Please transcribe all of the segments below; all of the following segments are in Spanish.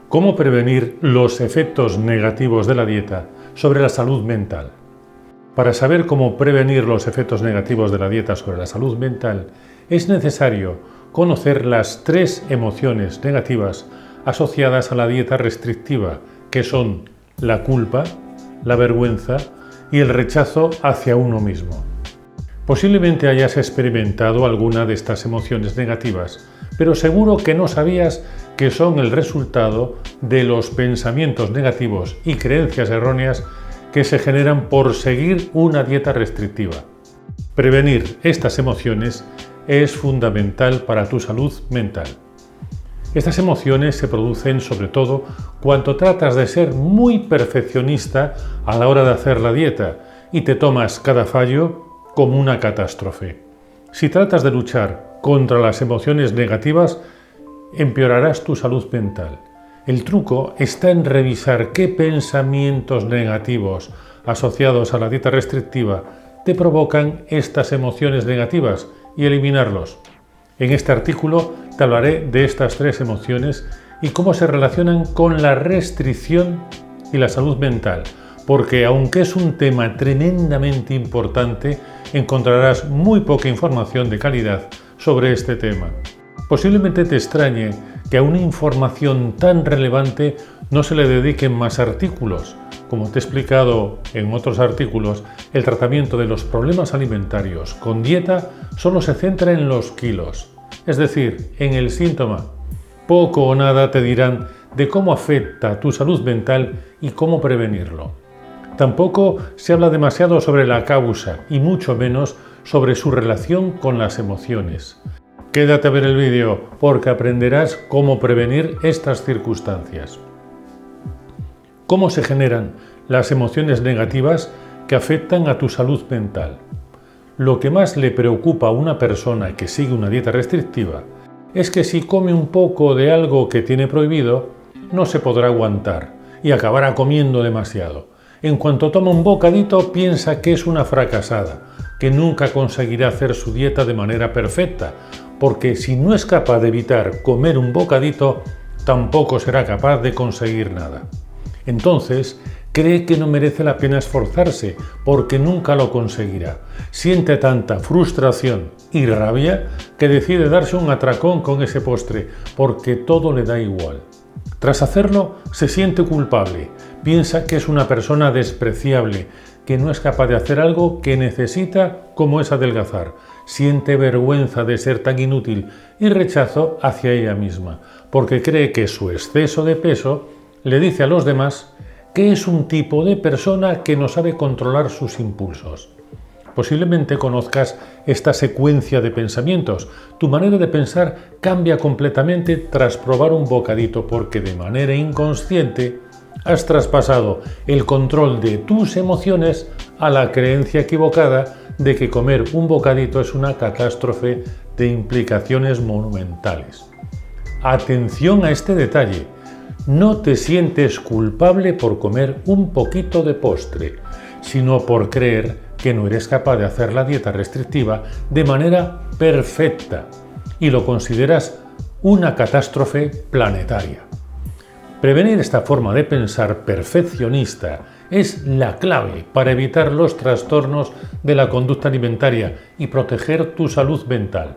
¿Cómo prevenir los efectos negativos de la dieta sobre la salud mental? Para saber cómo prevenir los efectos negativos de la dieta sobre la salud mental, es necesario conocer las 3 emociones negativas asociadas a la dieta restrictiva, que son la culpa, la vergüenza y el rechazo hacia uno mismo. Posiblemente hayas experimentado alguna de estas emociones negativas, pero seguro que no sabías que son el resultado de los pensamientos negativos y creencias erróneas que se generan por seguir una dieta restrictiva. Prevenir estas emociones es fundamental para tu salud mental. Estas emociones se producen sobre todo cuando tratas de ser muy perfeccionista a la hora de hacer la dieta y te tomas cada fallo como una catástrofe. Si tratas de luchar contra las emociones negativas, empeorarás tu salud mental. El truco está en revisar qué pensamientos negativos asociados a la dieta restrictiva te provocan estas emociones negativas y eliminarlos. En este artículo te hablaré de estas 3 emociones y cómo se relacionan con la restricción y la salud mental, porque aunque es un tema tremendamente importante, encontrarás muy poca información de calidad sobre este tema. Posiblemente te extrañe que a una información tan relevante no se le dediquen más artículos. Como te he explicado en otros artículos, el tratamiento de los problemas alimentarios con dieta solo se centra en los kilos, es decir, en el síntoma. Poco o nada te dirán de cómo afecta tu salud mental y cómo prevenirlo. Tampoco se habla demasiado sobre la causa y mucho menos sobre su relación con las emociones. Quédate a ver el vídeo porque aprenderás cómo prevenir estas circunstancias. ¿Cómo se generan las emociones negativas que afectan a tu salud mental? Lo que más le preocupa a una persona que sigue una dieta restrictiva es que si come un poco de algo que tiene prohibido, no se podrá aguantar y acabará comiendo demasiado. En cuanto toma un bocadito, piensa que es una fracasada, que nunca conseguirá hacer su dieta de manera perfecta, porque si no es capaz de evitar comer un bocadito, tampoco será capaz de conseguir nada. Entonces, cree que no merece la pena esforzarse, porque nunca lo conseguirá. Siente tanta frustración y rabia que decide darse un atracón con ese postre, porque todo le da igual. Tras hacerlo, se siente culpable, piensa que es una persona despreciable, que no es capaz de hacer algo que necesita, como es adelgazar. Siente vergüenza de ser tan inútil y rechazo hacia ella misma, porque cree que su exceso de peso le dice a los demás que es un tipo de persona que no sabe controlar sus impulsos. Posiblemente conozcas esta secuencia de pensamientos. Tu manera de pensar cambia completamente tras probar un bocadito, porque de manera inconsciente has traspasado el control de tus emociones a la creencia equivocada de que comer un bocadito es una catástrofe de implicaciones monumentales. Atención a este detalle. No te sientes culpable por comer un poquito de postre, sino por creer que no eres capaz de hacer la dieta restrictiva de manera perfecta y lo consideras una catástrofe planetaria. Prevenir esta forma de pensar perfeccionista es la clave para evitar los trastornos de la conducta alimentaria y proteger tu salud mental.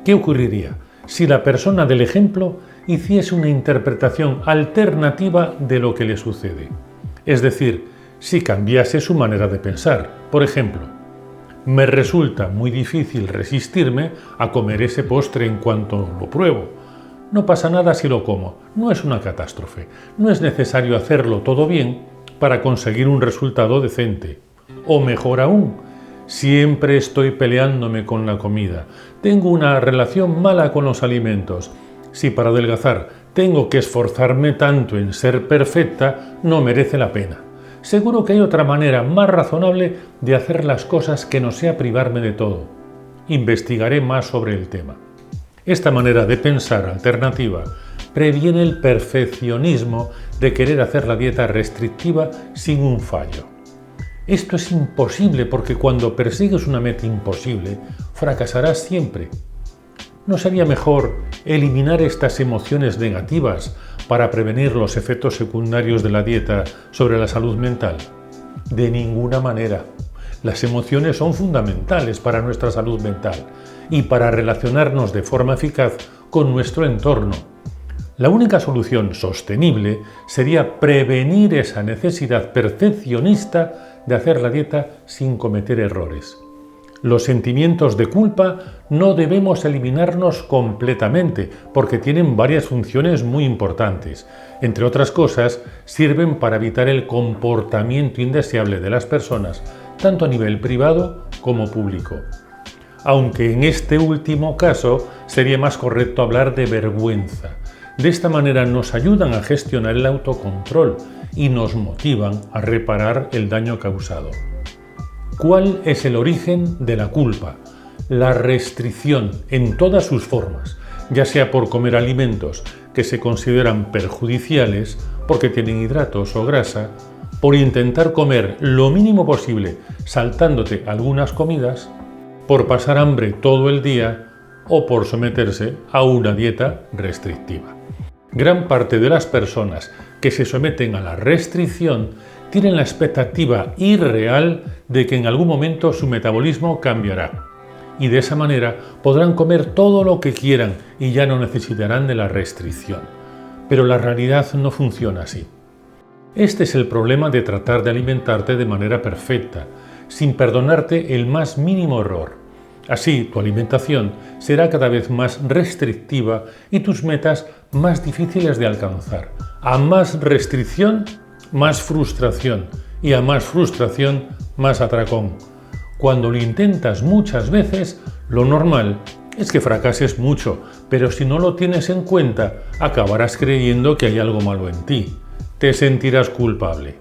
¿Qué ocurriría si la persona del ejemplo hiciese una interpretación alternativa de lo que le sucede? Es decir, si cambiase su manera de pensar. Por ejemplo, me resulta muy difícil resistirme a comer ese postre en cuanto lo pruebo. No pasa nada si lo como, no es una catástrofe. No es necesario hacerlo todo bien para conseguir un resultado decente. O mejor aún, siempre estoy peleándome con la comida. Tengo una relación mala con los alimentos. Si para adelgazar tengo que esforzarme tanto en ser perfecta, no merece la pena. Seguro que hay otra manera más razonable de hacer las cosas que no sea privarme de todo. Investigaré más sobre el tema. Esta manera de pensar alternativa previene el perfeccionismo de querer hacer la dieta restrictiva sin un fallo. Esto es imposible porque cuando persigues una meta imposible, fracasarás siempre. ¿No sería mejor eliminar estas emociones negativas para prevenir los efectos secundarios de la dieta sobre la salud mental? De ninguna manera. Las emociones son fundamentales para nuestra salud mental y para relacionarnos de forma eficaz con nuestro entorno. La única solución sostenible sería prevenir esa necesidad perfeccionista de hacer la dieta sin cometer errores. Los sentimientos de culpa no debemos eliminarnos completamente porque tienen varias funciones muy importantes. Entre otras cosas, sirven para evitar el comportamiento indeseable de las personas, tanto a nivel privado como público. Aunque en este último caso sería más correcto hablar de vergüenza. De esta manera nos ayudan a gestionar el autocontrol y nos motivan a reparar el daño causado. ¿Cuál es el origen de la culpa? La restricción en todas sus formas, ya sea por comer alimentos que se consideran perjudiciales porque tienen hidratos o grasa, por intentar comer lo mínimo posible saltándote algunas comidas, por pasar hambre todo el día o por someterse a una dieta restrictiva. Gran parte de las personas que se someten a la restricción tienen la expectativa irreal de que en algún momento su metabolismo cambiará y de esa manera podrán comer todo lo que quieran y ya no necesitarán de la restricción. Pero la realidad no funciona así. Este es el problema de tratar de alimentarte de manera perfecta, sin perdonarte el más mínimo error. Así, tu alimentación será cada vez más restrictiva y tus metas más difíciles de alcanzar. A más restricción, más frustración, y a más frustración, más atracón. Cuando lo intentas muchas veces, lo normal es que fracases mucho, pero si no lo tienes en cuenta, acabarás creyendo que hay algo malo en ti. Te sentirás culpable.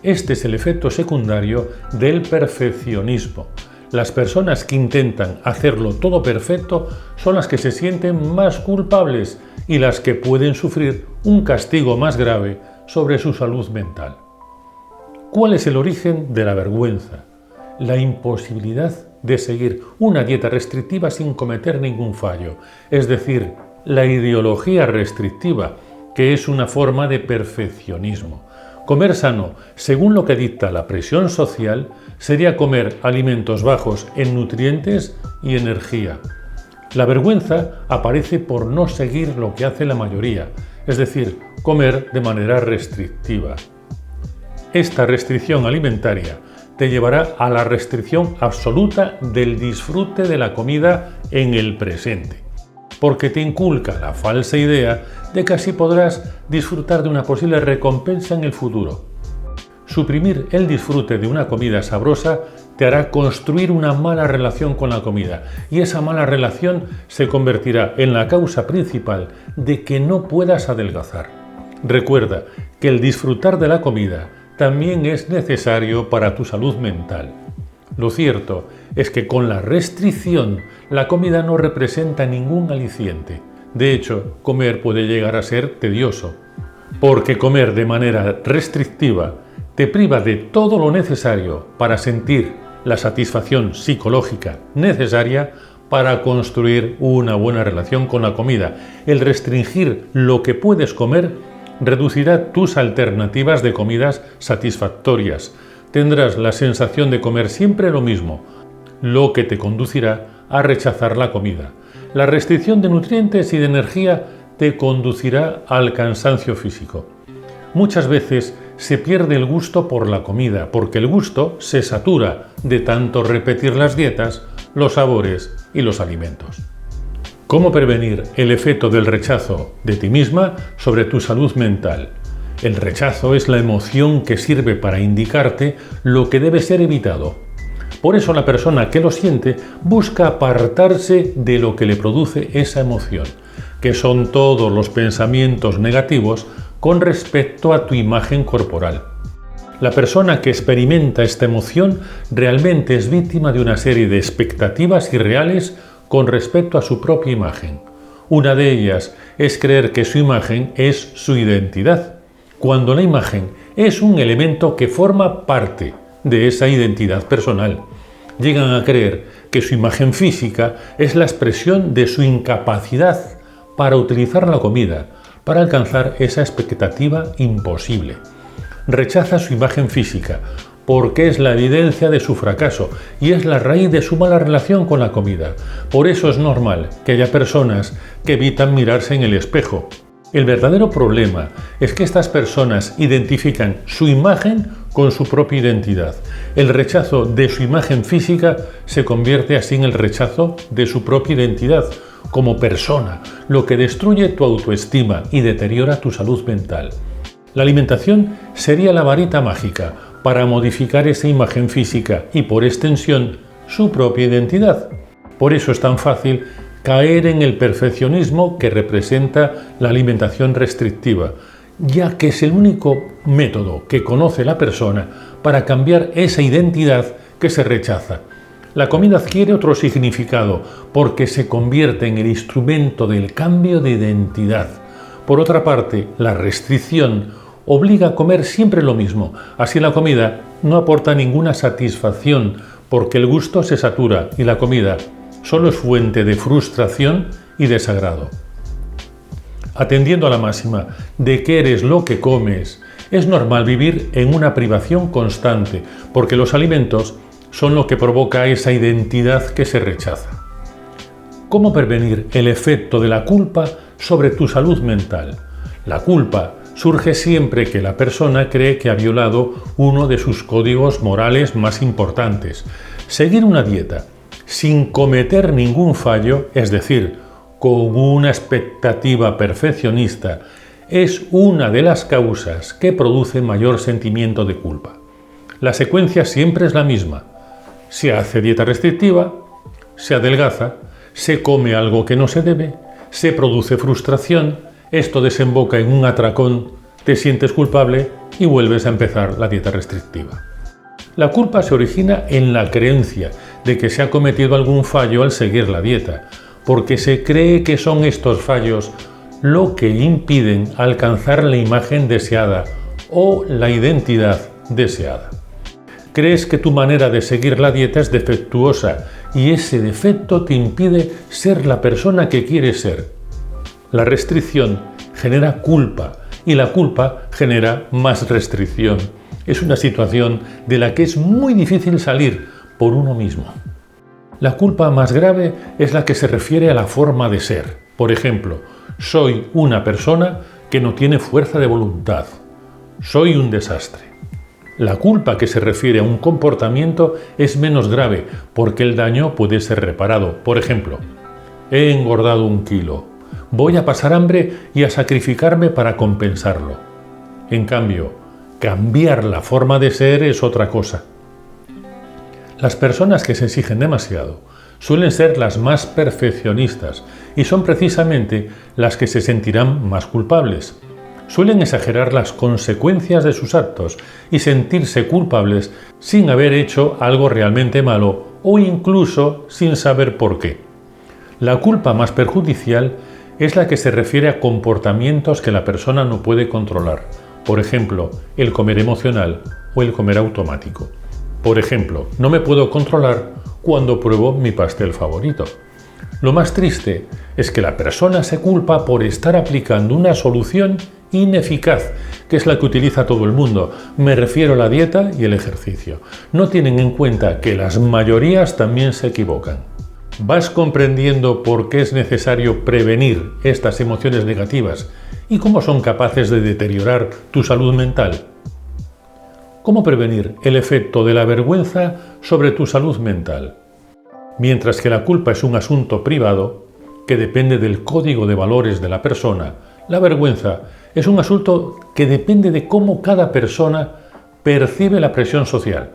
Este es el efecto secundario del perfeccionismo. Las personas que intentan hacerlo todo perfecto son las que se sienten más culpables y las que pueden sufrir un castigo más grave sobre su salud mental. ¿Cuál es el origen de la vergüenza? La imposibilidad de seguir una dieta restrictiva sin cometer ningún fallo, es decir, la ideología restrictiva, que es una forma de perfeccionismo. Comer sano, según lo que dicta la presión social, sería comer alimentos bajos en nutrientes y energía. La vergüenza aparece por no seguir lo que hace la mayoría, es decir, comer de manera restrictiva. Esta restricción alimentaria te llevará a la restricción absoluta del disfrute de la comida en el presente, porque te inculca la falsa idea de que así podrás disfrutar de una posible recompensa en el futuro. Suprimir el disfrute de una comida sabrosa te hará construir una mala relación con la comida y esa mala relación se convertirá en la causa principal de que no puedas adelgazar. Recuerda que el disfrutar de la comida también es necesario para tu salud mental. Lo cierto es que con la restricción la comida no representa ningún aliciente. De hecho, comer puede llegar a ser tedioso, porque comer de manera restrictiva te priva de todo lo necesario para sentir la satisfacción psicológica necesaria para construir una buena relación con la comida. El restringir lo que puedes comer reducirá tus alternativas de comidas satisfactorias. Tendrás la sensación de comer siempre lo mismo, lo que te conducirá a rechazar la comida. La restricción de nutrientes y de energía te conducirá al cansancio físico. Muchas veces se pierde el gusto por la comida, porque el gusto se satura de tanto repetir las dietas, los sabores y los alimentos. ¿Cómo prevenir el efecto del rechazo de ti misma sobre tu salud mental? El rechazo es la emoción que sirve para indicarte lo que debe ser evitado. Por eso la persona que lo siente busca apartarse de lo que le produce esa emoción, que son todos los pensamientos negativos con respecto a tu imagen corporal. La persona que experimenta esta emoción realmente es víctima de una serie de expectativas irreales con respecto a su propia imagen. Una de ellas es creer que su imagen es su identidad, cuando la imagen es un elemento que forma parte de esa identidad personal. Llegan a creer que su imagen física es la expresión de su incapacidad para utilizar la comida, para alcanzar esa expectativa imposible. Rechaza su imagen física porque es la evidencia de su fracaso y es la raíz de su mala relación con la comida. Por eso es normal que haya personas que evitan mirarse en el espejo. El verdadero problema es que estas personas identifican su imagen con su propia identidad. El rechazo de su imagen física se convierte así en el rechazo de su propia identidad como persona, lo que destruye tu autoestima y deteriora tu salud mental. La alimentación sería la varita mágica para modificar esa imagen física y, por extensión, su propia identidad. Por eso es tan fácil caer en el perfeccionismo que representa la alimentación restrictiva, ya que es el único método que conoce la persona para cambiar esa identidad que se rechaza. La comida adquiere otro significado porque se convierte en el instrumento del cambio de identidad. Por otra parte, la restricción obliga a comer siempre lo mismo. Así la comida no aporta ninguna satisfacción porque el gusto se satura y la comida solo es fuente de frustración y desagrado. Atendiendo a la máxima de que eres lo que comes, es normal vivir en una privación constante porque los alimentos son lo que provoca esa identidad que se rechaza. ¿Cómo prevenir el efecto de la culpa sobre tu salud mental? La culpa surge siempre que la persona cree que ha violado uno de sus códigos morales más importantes. Seguir una dieta sin cometer ningún fallo, es decir, con una expectativa perfeccionista, es una de las causas que produce mayor sentimiento de culpa. La secuencia siempre es la misma. Se hace dieta restrictiva, se adelgaza, se come algo que no se debe, se produce frustración, esto desemboca en un atracón, te sientes culpable y vuelves a empezar la dieta restrictiva. La culpa se origina en la creencia de que se ha cometido algún fallo al seguir la dieta, porque se cree que son estos fallos lo que impiden alcanzar la imagen deseada o la identidad deseada. Crees que tu manera de seguir la dieta es defectuosa y ese defecto te impide ser la persona que quieres ser. La restricción genera culpa y la culpa genera más restricción. Es una situación de la que es muy difícil salir por uno mismo. La culpa más grave es la que se refiere a la forma de ser. Por ejemplo, soy una persona que no tiene fuerza de voluntad. Soy un desastre. La culpa que se refiere a un comportamiento es menos grave porque el daño puede ser reparado. Por ejemplo, he engordado 1 kilo. Voy a pasar hambre y a sacrificarme para compensarlo. En cambio, cambiar la forma de ser es otra cosa. Las personas que se exigen demasiado suelen ser las más perfeccionistas y son precisamente las que se sentirán más culpables. Suelen exagerar las consecuencias de sus actos y sentirse culpables sin haber hecho algo realmente malo o incluso sin saber por qué. La culpa más perjudicial es la que se refiere a comportamientos que la persona no puede controlar. Por ejemplo, el comer emocional o el comer automático. Por ejemplo, no me puedo controlar cuando pruebo mi pastel favorito. Lo más triste es que la persona se culpa por estar aplicando una solución ineficaz, que es la que utiliza todo el mundo. Me refiero a la dieta y el ejercicio. No tienen en cuenta que las mayorías también se equivocan. ¿Vas comprendiendo por qué es necesario prevenir estas emociones negativas y cómo son capaces de deteriorar tu salud mental? ¿Cómo prevenir el efecto de la vergüenza sobre tu salud mental? Mientras que la culpa es un asunto privado que depende del código de valores de la persona, la vergüenza es un asunto que depende de cómo cada persona percibe la presión social.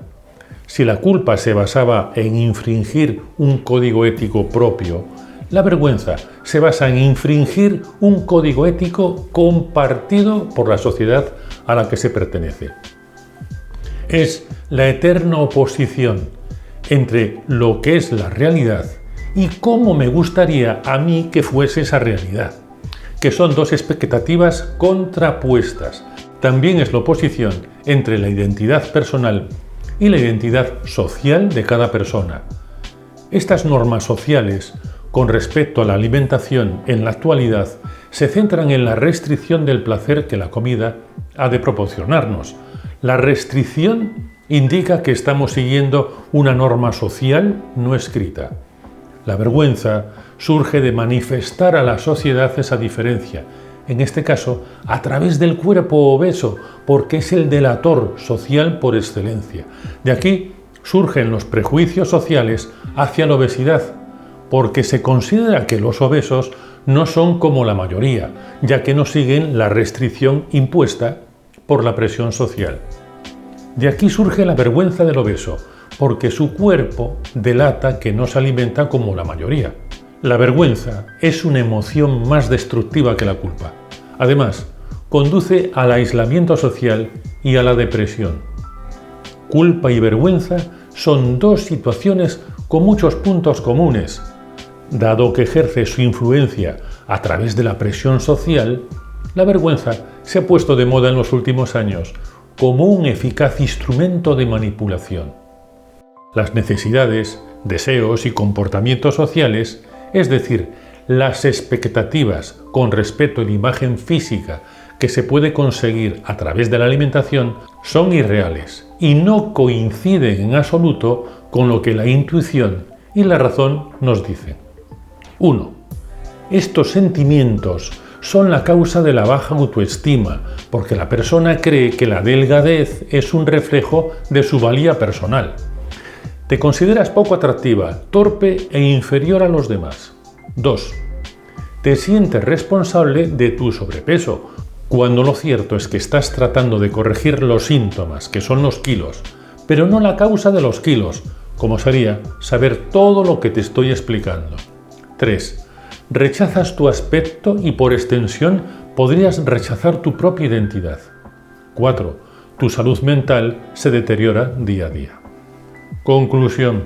Si la culpa se basaba en infringir un código ético propio, la vergüenza se basa en infringir un código ético compartido por la sociedad a la que se pertenece. Es la eterna oposición entre lo que es la realidad y cómo me gustaría a mí que fuese esa realidad, que son dos expectativas contrapuestas. También es la oposición entre la identidad personal y la identidad social de cada persona. Estas normas sociales, con respecto a la alimentación en la actualidad, se centran en la restricción del placer que la comida ha de proporcionarnos. La restricción indica que estamos siguiendo una norma social no escrita. La vergüenza surge de manifestar a la sociedad esa diferencia, en este caso a través del cuerpo obeso, porque es el delator social por excelencia. De aquí surgen los prejuicios sociales hacia la obesidad, porque se considera que los obesos no son como la mayoría, ya que no siguen la restricción impuesta por la presión social. De aquí surge la vergüenza del obeso, porque su cuerpo delata que no se alimenta como la mayoría. La vergüenza es una emoción más destructiva que la culpa. Además, conduce al aislamiento social y a la depresión. Culpa y vergüenza son dos situaciones con muchos puntos comunes. Dado que ejerce su influencia a través de la presión social, la vergüenza se ha puesto de moda en los últimos años como un eficaz instrumento de manipulación. Las necesidades, deseos y comportamientos sociales, es decir, las expectativas con respecto a la imagen física que se puede conseguir a través de la alimentación, son irreales y no coinciden en absoluto con lo que la intuición y la razón nos dicen. 1. Estos sentimientos son la causa de la baja autoestima, porque la persona cree que la delgadez es un reflejo de su valía personal. Te consideras poco atractiva, torpe e inferior a los demás. 2. Te sientes responsable de tu sobrepeso, cuando lo cierto es que estás tratando de corregir los síntomas, que son los kilos, pero no la causa de los kilos, como sería saber todo lo que te estoy explicando. 3. Rechazas tu aspecto y por extensión podrías rechazar tu propia identidad. 4. Tu salud mental se deteriora día a día. Conclusión.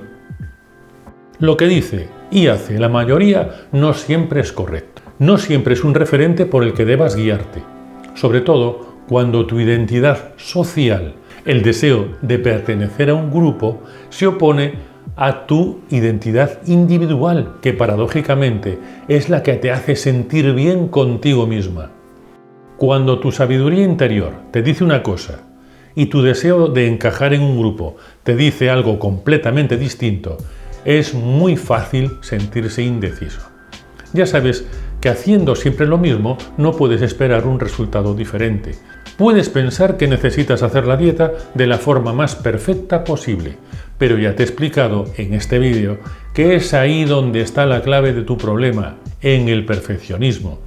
Lo que dice y hace la mayoría no siempre es correcto. No siempre es un referente por el que debas guiarte. Sobre todo cuando tu identidad social, el deseo de pertenecer a un grupo, se opone a tu identidad individual, que paradójicamente es la que te hace sentir bien contigo misma. Cuando tu sabiduría interior te dice una cosa y tu deseo de encajar en un grupo te dice algo completamente distinto, es muy fácil sentirse indeciso. Ya sabes que haciendo siempre lo mismo no puedes esperar un resultado diferente. Puedes pensar que necesitas hacer la dieta de la forma más perfecta posible, pero ya te he explicado en este vídeo que es ahí donde está la clave de tu problema, en el perfeccionismo.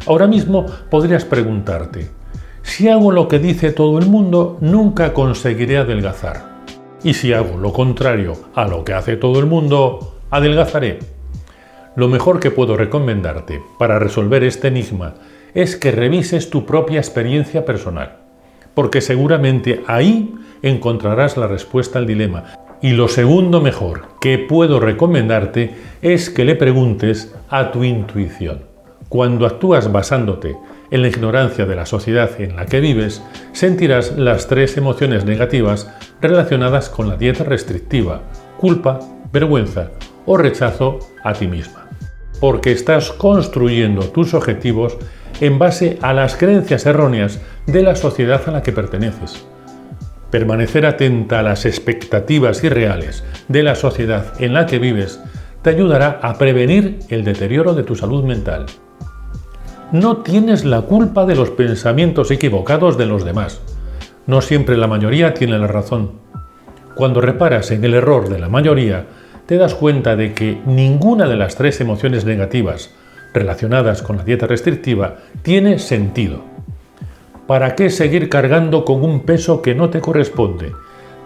Ahora mismo podrías preguntarte, si hago lo que dice todo el mundo, nunca conseguiré adelgazar. Y si hago lo contrario a lo que hace todo el mundo, adelgazaré. Lo mejor que puedo recomendarte para resolver este enigma es que revises tu propia experiencia personal, porque seguramente ahí encontrarás la respuesta al dilema. Y lo segundo mejor que puedo recomendarte es que le preguntes a tu intuición. Cuando actúas basándote en la ignorancia de la sociedad en la que vives, sentirás las 3 emociones negativas relacionadas con la dieta restrictiva: culpa, vergüenza o rechazo a ti misma. Porque estás construyendo tus objetivos en base a las creencias erróneas de la sociedad a la que perteneces. Permanecer atenta a las expectativas irreales de la sociedad en la que vives te ayudará a prevenir el deterioro de tu salud mental. No tienes la culpa de los pensamientos equivocados de los demás. No siempre la mayoría tiene la razón. Cuando reparas en el error de la mayoría, te das cuenta de que ninguna de las 3 emociones negativas relacionadas con la dieta restrictiva tiene sentido. ¿Para qué seguir cargando con un peso que no te corresponde?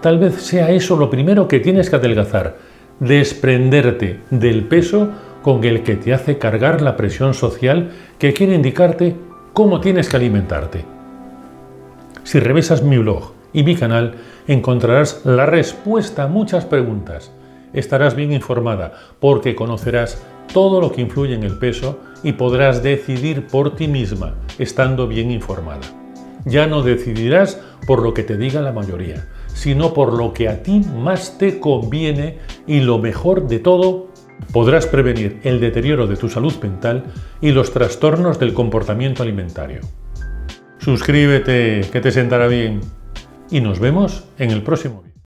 Tal vez sea eso lo primero que tienes que adelgazar, desprenderte del peso con el que te hace cargar la presión social que quiere indicarte cómo tienes que alimentarte. Si revisas mi blog y mi canal, encontrarás la respuesta a muchas preguntas. Estarás bien informada porque conocerás todo lo que influye en el peso y podrás decidir por ti misma estando bien informada. Ya no decidirás por lo que te diga la mayoría, sino por lo que a ti más te conviene y lo mejor de todo, podrás prevenir el deterioro de tu salud mental y los trastornos del comportamiento alimentario. Suscríbete, que te sentará bien, y nos vemos en el próximo vídeo.